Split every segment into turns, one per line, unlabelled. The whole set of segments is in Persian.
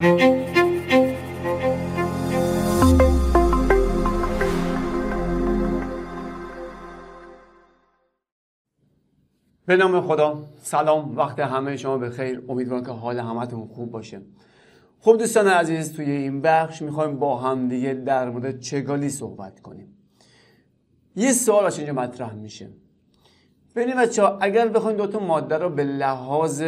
به نام خدا. سلام، وقت همه شما بخیر. امیدوارم که حال همتون خوب باشه. خب دوستان عزیز، توی این بخش میخوایم با هم دیگه در مورد چگالی صحبت کنیم. یه سوال اینجا مطرح میشه. ببینید بچه‌ها، اگر بخوایم دو تا ماده رو به لحاظ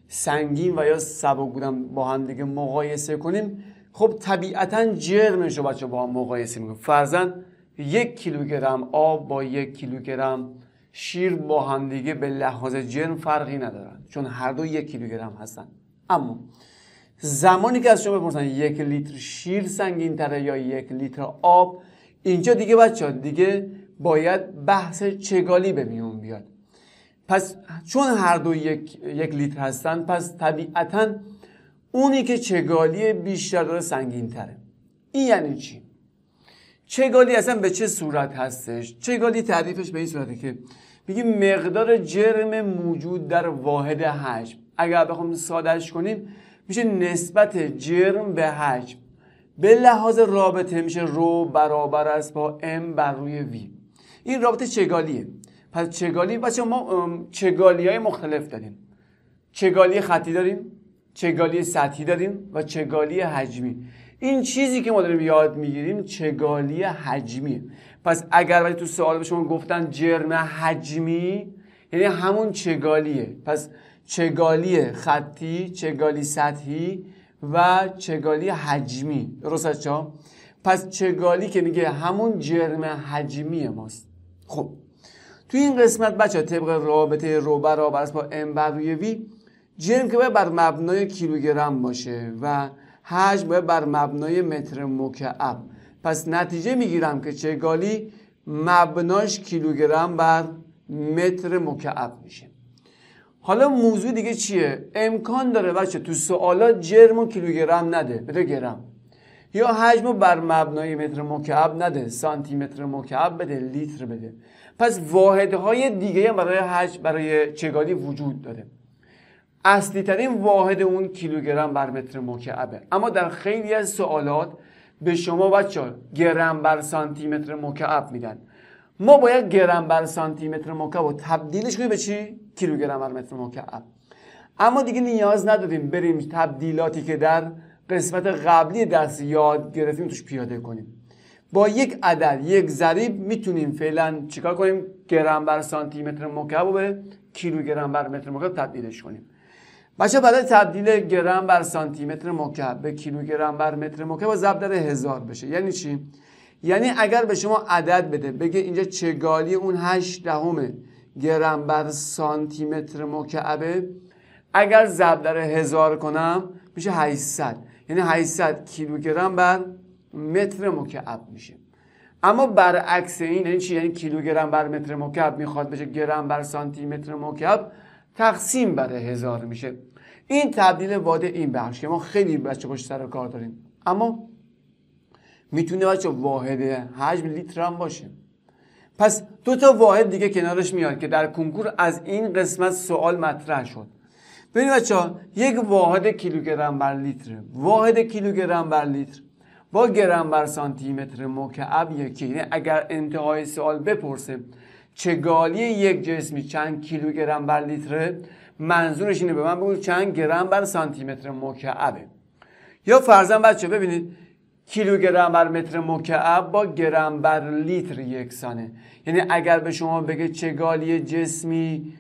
سنگین و یا سبک بودن با هم دیگه مقایسه کنیم، خب طبیعتاً جرمش رو بچه‌ها با هم مقایسه میکنیم. فرضاً 1 کیلوگرم آب با 1 کیلوگرم شیر با هم دیگه به لحاظ جرم فرقی ندارن، چون هر دو 1 کیلوگرم هستن. اما زمانی که از شما بپرسن 1 لیتر شیر سنگین تره یا 1 لیتر آب، اینجا دیگه بچه‌ها دیگه باید بحث چگالی به میون بیاد. پس چون هر دو 1 لیتر هستن، پس طبیعتاً اونی که چگالی بیشتر داره سنگین تره. این یعنی چی؟ چگالی اصلا به چه صورت هستش؟ چگالی تعریفش به این صورته که میگیم مقدار جرم موجود در واحد حجم. اگر بخوام سادهش کنیم میشه نسبت جرم به حجم. به لحاظ رابطه میشه رو برابر است با m بر روی v. این رابطه چگالیه. پس چگالی بچه ما چگالی های مختلف داریم. چگالی خطی داریم، چگالی سطحی داریم و چگالی حجمی. این چیزی که ما داریم یاد میگیریم چگالی حجمیه. پس اگر ولی تو سوال به شما گفتن جرم حجمی، یعنی همون چگالیه. پس چگالی خطی، چگالی سطحی و چگالی حجمی، درست است چا؟ پس چگالی که میگه همون جرم حجمی ماست. خب تو این قسمت بچه طبق رابطه رو برابر است با m بر روی v، جرم که باید بر مبنای کیلوگرم باشه و حجم باید بر مبنای متر مکعب. پس نتیجه میگیرم که چگالی مبناش کیلوگرم بر متر مکعب میشه. حالا موضوع دیگه چیه؟ امکان داره بچه تو سوالات جرم و کیلوگرم نده، بده گرم، یا حجم بر مبنای متر مکعب نده، سانتی متر مکعب بده، لیتر بده. پس واحدهای دیگه برای حجم، برای چگالی وجود داره. اصلی ترین واحد اون کیلوگرم بر متر مکعبه. اما در خیلی از سوالات به شما بچه‌ها گرم بر سانتی متر مکعب میدن. ما باید گرم بر سانتی متر مکعب رو تبدیلش کنیم به چی؟ کیلوگرم بر متر مکعب. اما دیگه نیاز نداریم بریم تبدیلاتی که در قسمت قبلی درس یاد گرفتیم توش پیاده کنیم. با یک عدد، یک ضریب میتونیم فعلا چیکار کنیم؟ گرم بر سانتی متر مکعب رو به کیلوگرم بر متر مکعب تبدیلش کنیم. بچه برای تبدیل گرم بر سانتی متر مکعب به کیلوگرم بر متر مکعب ضرب در 1000 بشه. یعنی چی؟ یعنی اگر به شما عدد بده بگه اینجا چگالی اون 8 گرم بر سانتی متر مکعبه، اگر ضرب در 1000 کنم میشه 800. یعنی 800 کیلوگرم بر متر مکعب میشه. اما برعکس این یعنی چی؟ یعنی کیلوگرم بر متر مکعب میخواد بشه گرم بر سانتی متر مکعب تقسیم بر 1000 میشه. این تبدیل واحد این بخش که ما خیلی بچه پشت سر کار داریم. اما میتونه بچه واحد حجم لیتر هم باشه. پس دو تا واحد دیگه کنارش میاد که در کنکور از این قسمت سوال مطرح شد. ببینید بچه‌ها، یک واحد کیلوگرم بر لیتر، واحد کیلوگرم بر لیتر با گرم بر سانتی متر مکعب یکی. یعنی اگر انتهای سوال بپرسه چگالی یک جسمی چند کیلوگرم بر لیتره، منظورش اینه به من بگو چند گرم بر سانتی متر مکعبه. یا فرضاً بچه ببینید کیلوگرم بر متر مکعب با گرم بر لیتر یکسانه. یعنی اگر به شما بگه چگالی جسمی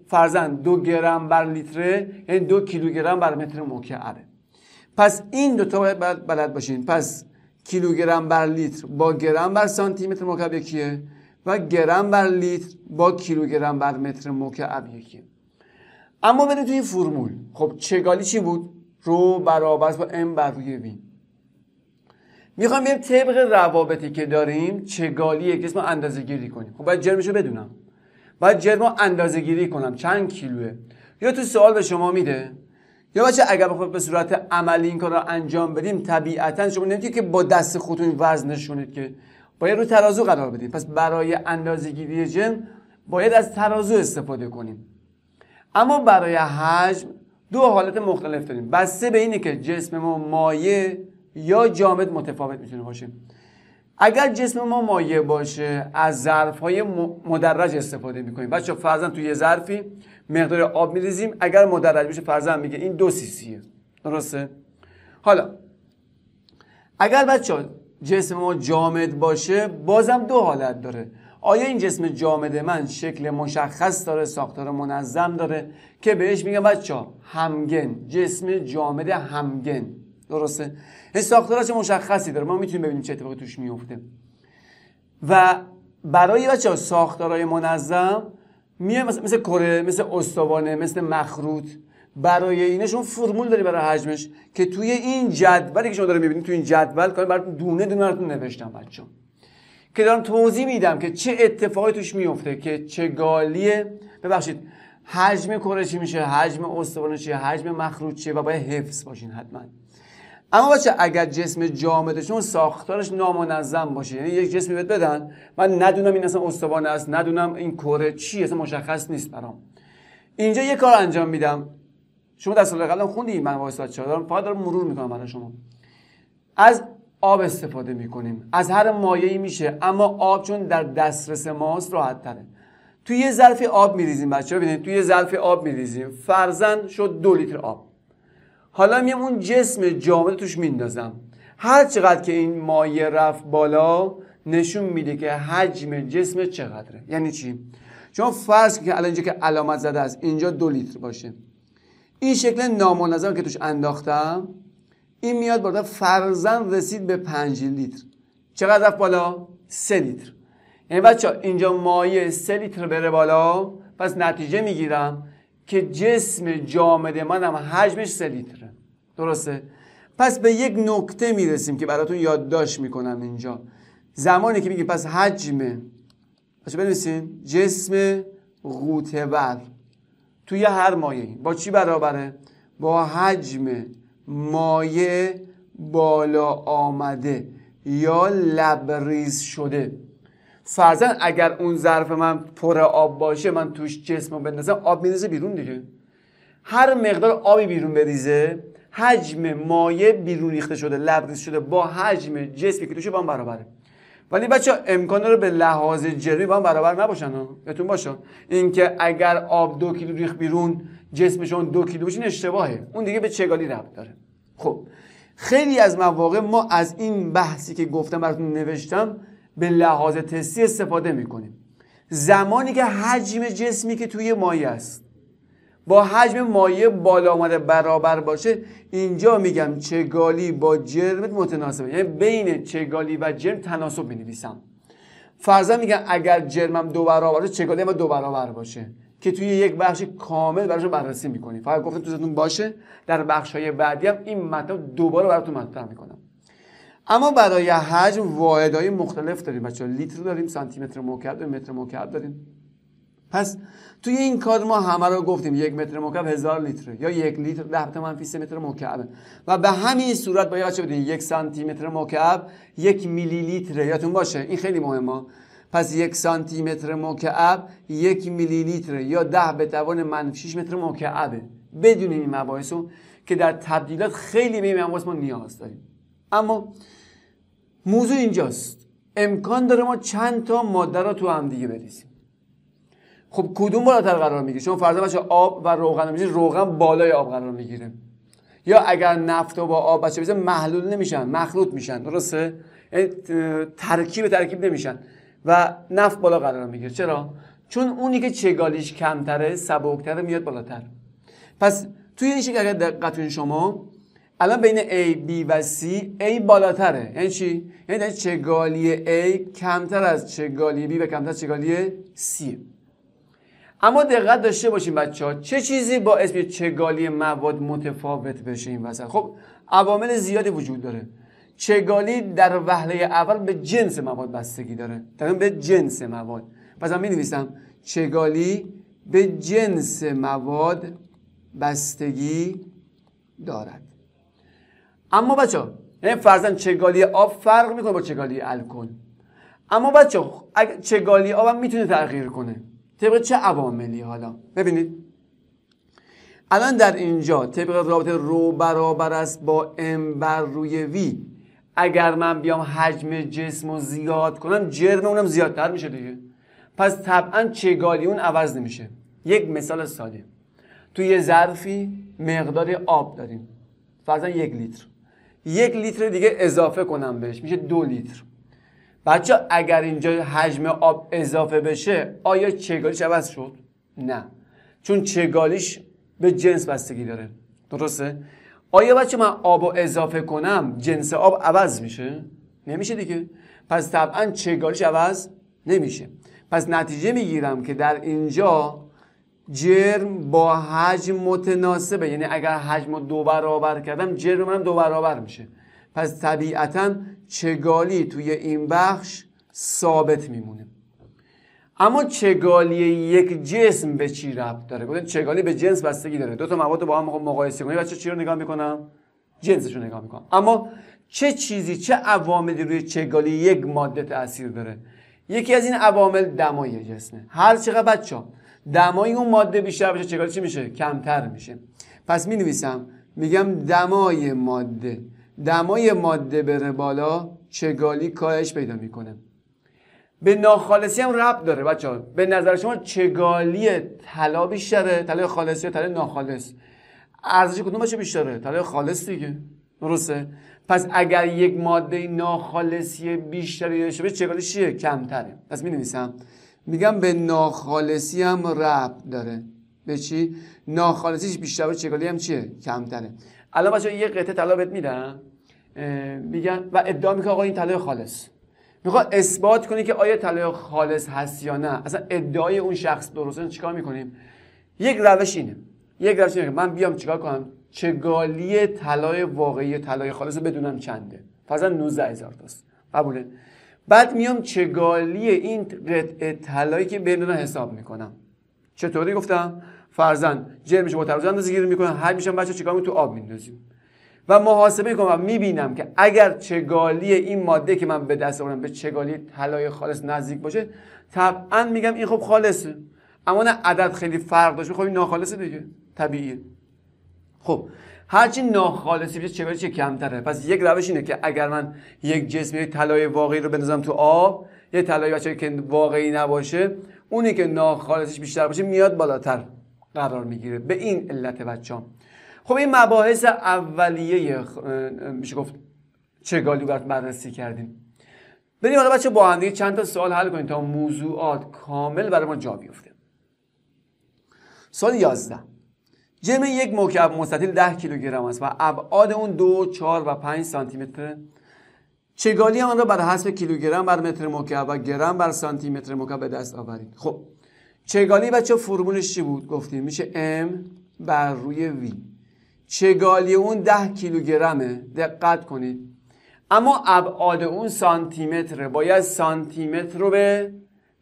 فرضاً 2 گرم بر لیتره، یعنی 2 کیلوگرم بر متر مکعبه. پس این دوتا باید بلد باشین. پس کیلوگرم بر لیتر با گرم بر سانتی متر مکعب یکیه و گرم بر لیتر با کیلوگرم بر متر مکعب یکیه. اما بریم توی این فرمول. خب چگالی چی بود؟ رو برابر است با m بر روی v. میخوام بریم طبق روابطی که داریم چگالی یک جسم اندازه گیری کنیم. خب باید جرمشو بدونم، باید جرم رو اندازه گیری کنم چند کیلوه. یا تو سوال به شما میده، یا بچه اگر بخواید به صورت عملی این کار رو انجام بدیم، طبیعتا شما نمیتونید که با دست خودتون وزن نشونید، که باید رو ترازو قرار بدیم. پس برای اندازه‌گیری جرم باید از ترازو استفاده کنیم. اما برای حجم دو حالت مختلف داریم بسته به اینه که جسم ما مایع یا جامد متفاوت میتونه باشه. اگر جسم ما مایع باشه از ظرف‌های مدرج استفاده میکنیم. بچه‌ها فرضاً توی یه ظرفی مقدار آب میریزیم، اگر مدرج بشه فرضاً میگه این 2 cc درسته؟ حالا اگر بچه‌ها جسم ما جامد باشه بازم دو حالت داره. آیا این جسم جامد من شکل مشخص داره، ساختار منظم داره که بهش میگم بچه‌ها همگن، جسم جامد همگن، درسته؟ این ساختارش مشخصی داره، ما میتونیم ببینیم چه اتفاقی توش میفته. و برای بچه‌ها ساختارهای منظم میاد مثل کره، مثل استوانه، مثل مخروط، برای اینشون فرمول داری برای حجمش که توی این جدولی که شما دارید میبینید، توی این جدول کامل براتون دونه دونه براتون نوشتم بچه‌ها، که دارم توضیح میدم که چه اتفاقی توش میفته، که چه گالیه، ببخشید حجم کره چی میشه، حجم استوانه چیه، حجم مخروط چیه، و باید حفظ باشین حتما. اما بچه اگر جسم جامدشون ساختارش نامنظم باشه، یعنی یک جسمی بهت بدن من ندونم این اصلا استوانه است، ندونم این کره چیه، اصلا مشخص نیست برام، اینجا یه کار انجام میدم. شما در سال قبلا خوندید من واسه چه دارم، فقط دارم مرور میکنم برای شما. از آب استفاده میکنیم، از هر مایعی میشه، اما آب چون در دسترس ماست راحت تره. توی یه ظرف آب میریزیم بچه‌ها، ببینید توی یه ظرف آب میریزیم، فرضاً شد 2 لیتر آب. حالا میام اون جسم جامد توش میندازم، هر چقدر که این مایع رفت بالا نشون میده که حجم جسم چقدره. یعنی چی؟ شما فرض که الان اینجا که علامت زده است اینجا 2 لیتر باشه، این شکل نامنظم که توش انداختم این میاد بالا، فرضاً رسید به 5 لیتر. چقدر رفت بالا؟ 3 لیتر. یعنی بچه‌ها اینجا مایع 3 لیتر بره بالا، پس نتیجه میگیرم که جسم جامد منم حجمش 3 لیتره، درسته؟ پس به یک نکته میرسیم که براتون یادداشت میکنم اینجا، زمانی که میگیم پس حجم، بچه بنویسین، جسم غوطه‌ور توی هر مایعی با چی برابره؟ با حجم مایع بالا آمده یا لبریز شده. فرضاً اگر اون ظرف من پر آب باشه، من توش جسمو بندازم، آب میریزه بیرون دیگه. هر مقدار آبی بیرون بریزه، حجم مایع بیرون ریخته شده، لبریز شده، با حجم جسمی که توشه با هم برابره. ولی بچه امکان داره به لحاظ جرمی با هم برابر نباشن. یادتون باشه اینکه اگر آب 2 کیلو ریخت بیرون جسمشون 2 کیلو باشه، اشتباهه. اون دیگه به چگالی ربط داره. خب خیلی از مواقع ما از این بحثی که گفتم براتون نوشتم به لحاظ تستی استفاده میکنیم. زمانی که حجم جسمی که توی مایع است با حجم مایع بالا آمده برابر باشه، اینجا میگم چگالی با جرمت متناسبه، یعنی بین چگالی و جرم تناسب بنویسم. فرضاً میگم اگر جرمم 2 برابر باشه، چگالی هم 2 برابر باشه، که توی یک بخش کامل براش بررسی میکنیم. فقط گفتم تو ذهنتون باشه، در بخش‌های بعدی هم این مطلب دوباره براتون مطرح میکنم. اما برای حجم واحدهای مختلف داریم بچه‌ها، لیتر داریم، سانتی متر مکعب داریم، متر مکعب داریم. پس توی این کار ما همه رو گفتیم 1 متر مکعب 1000 لیتره، یا 1 لیتر 10⁻³ متر مکعب، و به همین صورت باید چه بدین 1 سانتی متر مکعب 1 میلی لیتره. یادتون باشه این خیلی مهمه. پس 1 سانتی متر مکعب 1 میلی لیتره یا 10⁻⁻6 متر مکعبه. بدون این مباحثو که در تبدیلات خیلی به این مباحث ما نیاز داریم. اما موضوع اینجاست، امکان داره ما چند تا ماده رو تو هم دیگه بریزیم. خب کدوم بالاتر قرار میگیره؟ شما فرضاً بچه آب و روغن رو میذارید، روغن بالای آب قرار میگیره. یا اگر نفت و با آب بچه بزنید محلول نمیشن، مخلوط میشن، درسته؟ یعنی ترکیب نمیشن و نفت بالا قرار میگیره. چرا؟ چون اونی که چگالیش کمتره، سبکتره، میاد بالاتر. پس توی این شکل اگر دقت کنید شما، الان بین A, B و C A بالاتره. یعنی چی؟ یعنی در چگالی A کمتر از چگالی B و کمتر از چگالی C. اما دقت داشته باشین بچه‌ها، چه چیزی باعث میشه چگالی مواد متفاوت بشه این وسط؟ خب عوامل زیادی وجود داره. چگالی در وهله اول به جنس مواد بستگی داره، دقیقاً به جنس مواد. پس من می‌نویسم چگالی به جنس مواد بستگی دارد. اما بچه‌ها یعنی فرضاً چگالی آب فرق میکنه با چگالی الکل. اما بچه‌ها چگالی آب هم میتونه تغییر کنه. طبق چه عواملی؟ حالا ببینید، الان در اینجا طبق رابطه رو برابر است با ام بر روی وی، اگر من بیام حجم جسم رو زیاد کنم جرم اونم زیادتر میشه دیگه. پس طبعا چگالی اون عوض نمیشه. یک مثال ساده، توی یه ظرفی مقدار آب داریم، فرضاً 1 لیتر. 1 لیتر دیگه اضافه کنم بهش میشه 2 لیتر. بچه اگر اینجا حجم آب اضافه بشه آیا چگالیش عوض شد؟ نه، چون چگالیش به جنس بستگی داره. درسته؟ آیا بچه من آب رو اضافه کنم جنس آب عوض میشه؟ نمیشه دیگه. پس طبعا چگالیش عوض نمیشه. پس نتیجه میگیرم که در اینجا جرم با حجم متناسبه، یعنی اگر حجم رو 2 برابر کردم جرم منم 2 برابر میشه. پس طبیعتا چگالی توی این بخش ثابت میمونه. اما چگالی یک جسم به چی ربط داره؟ گفتن چگالی به جنس بستگی داره. دو تا مواد با هم مقایسه کنی بچه چی رو نگاه میکنم؟ جنسش رو نگاه میکنم. اما چه چیزی، چه عواملی روی چگالی یک ماده تأثیر داره؟ یکی از این عوامل دمای جسمه. هر چقدر بچه‌ها دمای اون ماده بیشتر بشه چگالی چی میشه؟ کمتر میشه. پس می نویسم میگم دمای ماده بره بالا چگالی کاهش پیدا میکنه. به ناخالصی هم ربط داره بچه‌ها. به نظر شما چگالی طلا بیشتره، طلای خالص یا طلای ناخالص؟ ارزش کدوم باشه بیشتره؟ طلای خالص دیگه. درسته؟ پس اگر یک ماده ناخالصی بیشتری داشته باشه چگالیش چیه؟ کمتره. پس می نویسم میگم به ناخالصی هم ربط داره. به چی؟ ناخالصیش بیشتر باشه چگالی هم چیه؟ کمتره. الان بچه‌ها یه قطعه طلا بهت میدم، میگن و ادعا میکنه آقا این طلای خالص. میخواد اثبات کنی که آیا طلای خالص هست یا نه، اصلا ادعای اون شخص درسته. چیکار میکنیم؟ یک روش اینه که من بیام چیکار کنم؟ چگالی طلای واقعی طلای خالص بدونم چنده. فرضاً 19000 تاست. قبوله؟ بعد میام چگالی این قطعه طلایی که بدونم حساب میکنم. چطوری گفتم؟ فرضاً جرمش با ترازو اندازه‌گیری میکنم، هر میشم بچا چیکار میکنم؟ تو آب میندازیم و محاسبه کنم و میبینم که اگر چگالی این ماده که من به دست آوردم به چگالی طلای خالص نزدیک باشه طبعا میگم این خب خالصه. اما نه عدد خیلی فرق داشته خب این ناخالصه دیگه، طبیعیه. خب هرچی ناخالصی بشه چگالیش کمتره. پس یک روش اینه که اگر من یک جسم یک طلای واقعی رو بندازم تو آب، یه طلای بچه که واقعی نباشه، اونی که ناخالصیش بیشتر باشه میاد بالاتر قرار میگیره. به این علت بچه‌ها. خب این مباحث اولیه میشه گفت چگالی رو بررسی کردیم. بریم حالا بچه با هم دیگه چند تا سوال حل کنیم تا موضوعات کامل برای ما جا بیفته. سوال 11. جرم یک مکعب مستطیل 10 کیلوگرم است و ابعاد اون 2، 4 و 5 سانتی متر. چگالی آن را بر حسب کیلوگرم بر متر مکعب و گرم بر سانتی متر مکعب به دست آورید. خب چگالی بچه فرمولش چی بود؟ گفتیم میشه M بر روی V. چگالی اون 10 کیلوگرمه، دقت کنید. اما ابعاد اون سانتی متره، باید سانتی متر رو به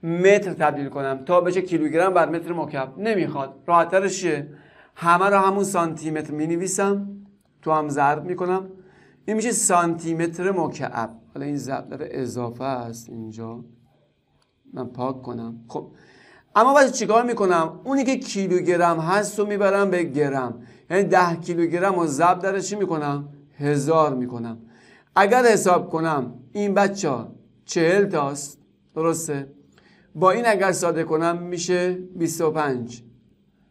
متر تبدیل کنم تا بشه کیلوگرم بر متر مکعب. نمیخواد، راحت‌ترش چیه؟ همه رو همون سانتی متر می نویسم، تو هم ضرب میکنم، این میشه سانتی متر مکعب. حالا این ضرب داره اضافه است اینجا، من پاک کنم. خب اما باید چیکار میکنم؟ اونی که کیلوگرم هست رو میبرم به گرم، یعنی 10 کیلوگرم رو ضرب در چی میکنم؟ 1000 میکنم. اگر حساب کنم این بچه ها 40 تاست، درسته؟ با این اگر ساده کنم میشه 25،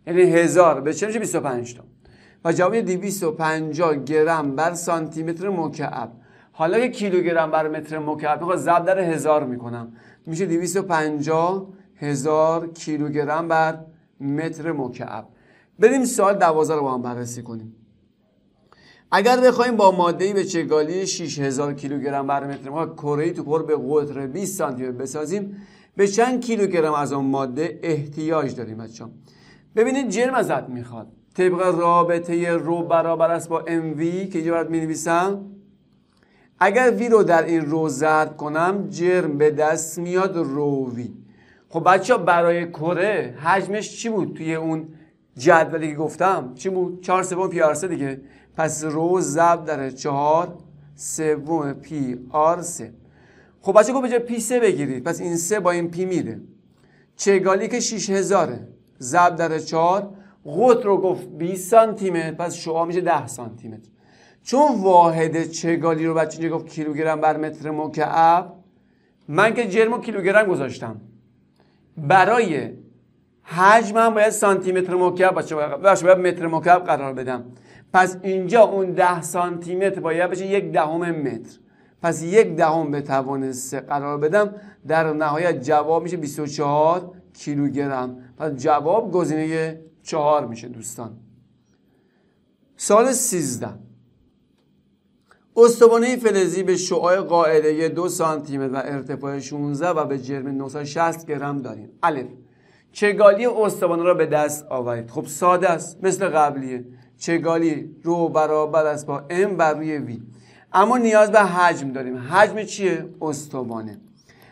یعنی 1000 به چه میشه؟ 25 تا. و جواب 250 گرم بر سانتی متر مکعب. حالا که کیلوگرم بر متر مکعب میخواد ضرب در 1000 میکنم، میشه 250 1000 کیلوگرم بر متر مکعب. بریم سوال 12 رو با هم بررسی کنیم. اگر بخوایم با ماده‌ای به چگالی 6000 کیلوگرم بر متر مکعب کره‌ای توپر به قطر 20 سانتی متر بسازیم، به چند کیلوگرم از اون ماده احتیاج داریم بچه‌ها؟ ببینید جرم ازت میخواد طبق رابطه رو برابر است با MV که اینجا برات می‌نویسم. اگر وی رو در این رو ضرب کنم جرم به دست میاد رو وی. خب بچه‌ها برای کره حجمش چی بود توی اون جدولی که گفتم؟ چی بود؟ 4/3 پی آر 3 دیگه. پس رو ضرب در 4/3 پی آر 3. خب بچه‌ها به جای پی 3 بگیرید، پس این 3 با این پی میره. چگالی که 6000 ضرب در 4 قطر رو گفت 20 سانتی متر، پس شعاع میشه 10 سانتی متر. چون واحد چگالی رو بچه اینجا گفت کیلوگرم بر متر مکعب، من که جرم رو کیلوگرم گذاشتم، برای حجم هم باید سانتی متر مکعب باید متر مکعب قرار بدم. پس اینجا اون 10 سانتی متر باید بشه 1/10 متر. پس 1/10 به توان 3 قرار بدم، در نهایت جواب میشه 24 کیلوگرم. پس جواب گزینه 4 میشه دوستان. سوال 13. استوانه فلزی به شعاع قاعده 2 سانتی متر و ارتفاع 16 و به جرم 960 گرم داریم. الف، چگالی استوانه را به دست آورید. خب ساده است، مثل قبلیه. چگالی رو برابر است با m بر روی v. اما نیاز به حجم داریم. حجم چیه؟ استوانه.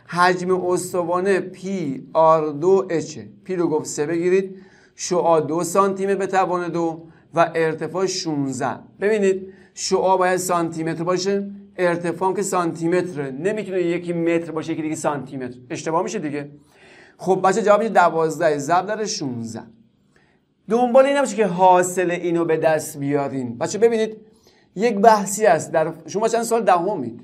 حجم استوانه پی آر 2 اچ. پی رو گفت 3 بگیرید، شعاع 2 سانتی متر به توان 2 و ارتفاع 16. ببینید شعاع باید سانتی متر باشه، ارتفاع که سانتی متره، نمیتونه یکی متر باشه یکی دیگه سانتی متر، اشتباه میشه دیگه. خب بچه جواب میشه 12 ضرب در 16. دنبال این نمیشه که حاصل اینو به دست بیارین. بچه ببینید یک بحثی است، در شما چند سال دهمید،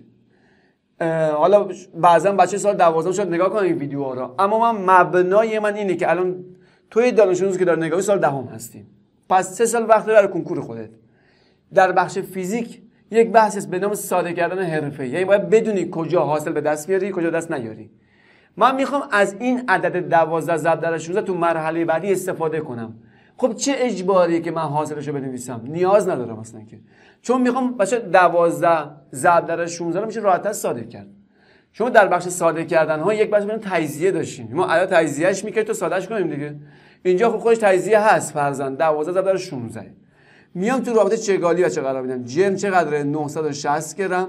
حالا بعضا بچه سال 12 شاید نگاه کنن این ویدیوها رو، اما مبنای من اینه که الان توی دانش آموزی که داره نگاهی سال دهم هستین، پس 3 سال وقت برای کنکور خودت. در بخش فیزیک یک بحث است به نام ساده کردن حرفه‌ای، یعنی باید بدونی کجا حاصل به دست بیاری کجا دست نیاری. من میخوام از این عدد 12 ضرب در 16 تو مرحله بعدی استفاده کنم. خب چه اجباریه که من حاصلش رو بنویسم؟ نیاز ندارم اصلا که، چون میخوام بچه 12 ضرب در 16 رو میشه راحت‌تر ساده کرد. شما در بخش ساده کردن ها یک بخش تجزیه داشتیم، ما الان تجزیهش میکنیم تو سادهش کنیم دیگه. اینجا خب خودش تجزیه هست، فرضاً 12 ضرب در 16. میام تو رابطه چگالی چه قرار میدم؟ جرم چقدره؟ 960 گرم.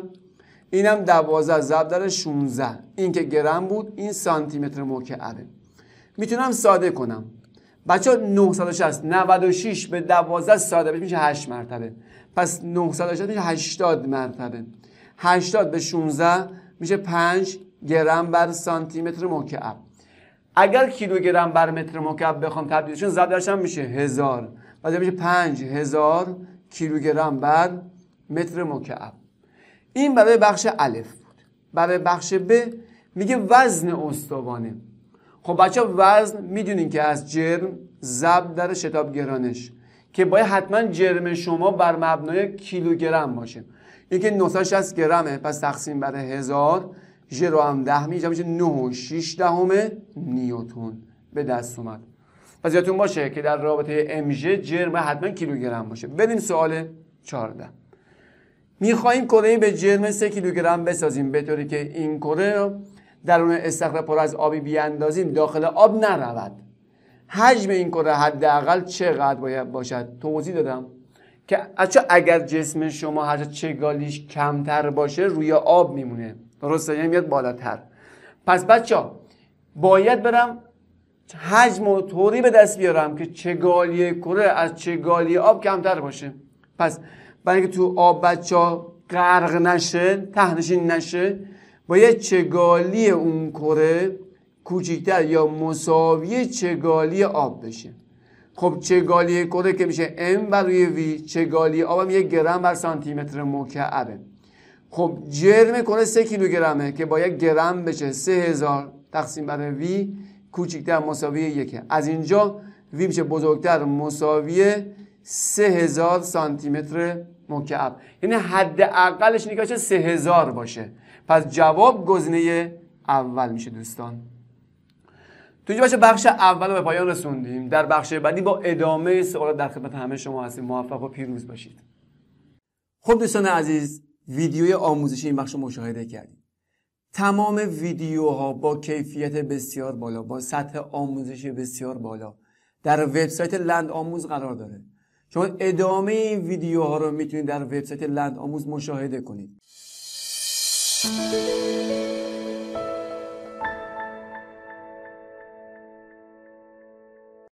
اینم 12 ضرب در 16. این که گرم بود، این سانتی متر مکعبه. میتونم ساده کنم. بچه‌ها 960 96 به 12 ساده میشه 8 مرتبه. پس 960 میشه 80 مرتبه. 80 به 16 میشه 5 گرم بر سانتی متر مکعب. اگر کیلوگرم بر متر مکعب بخوام تبدیلشون ضرب درش هم میشه 1000. بعد میشه 5000 کیلوگرم بر متر مکعب. این برای بخش الف بود. برای بخش ب میگه وزن استوانه. خب بچه‌ها وزن میدونین که از جرم ضرب در شتاب گرانش، که باید حتما جرم شما بر مبنای کیلوگرم باشه. این که 960 گرمه، پس تقسیم بر 1000، ژ رو هم 10 میشه 9.6 نیوتن به دست اومد. پس یادتون باشه که در رابطه ام ژ جرم حتما کیلوگرم باشه. بریم سوال 14. میخوایم کره به جرم 3 کیلوگرم بسازیم به طوری که این کره درون استخر پر از آبی بیاندازیم داخل آب نرود. حجم این کره حداقل چقدر باید باشد؟ توضیح دادم که اگر جسم شما هر چگالیش کمتر باشه روی آب میمونه، درسته؟ یعنی میاد بالاتر. پس بچه‌ها باید برم حجم و طوری به دست بیارم که چگالی کره از چگالی آب کمتر باشه. پس برای اینکه تو آب بچه‌ها غرق نشه، ته‌نشین نشه، باید چگالی اون کره کوچکتر یا مساوی چگالی آب بشه. خب چگالی کره که میشه m بر روی v، چگالی آب هم 1 گرم بر سانتی متر مکعبه. خب جرم کره 3 کیلوگرمه که باید گرم بشه 3000 تقسیم بر v کوچکتر مساوی 1. از اینجا v میشه بزرگتر مساوی 3000 سانتی متر مکعب، یعنی حداقلش اینه که 3000 باشه. پس جواب گزینه اول میشه دوستان. تو اینجا بخش اول رو به پایان رسوندیم. در بخش بعدی با ادامه سوالات در خدمت همه شما هستیم. موفق و پیروز باشید. خب دوستان عزیز، ویدیوی آموزشی این بخش رو مشاهده کردید. تمام ویدیوها با کیفیت بسیار بالا، با سطح آموزشی بسیار بالا در وبسایت لندآموز قرار داره. شما ادامه این ویدیوها رو میتونید در وبسایت لندآموز مشاهده کنید.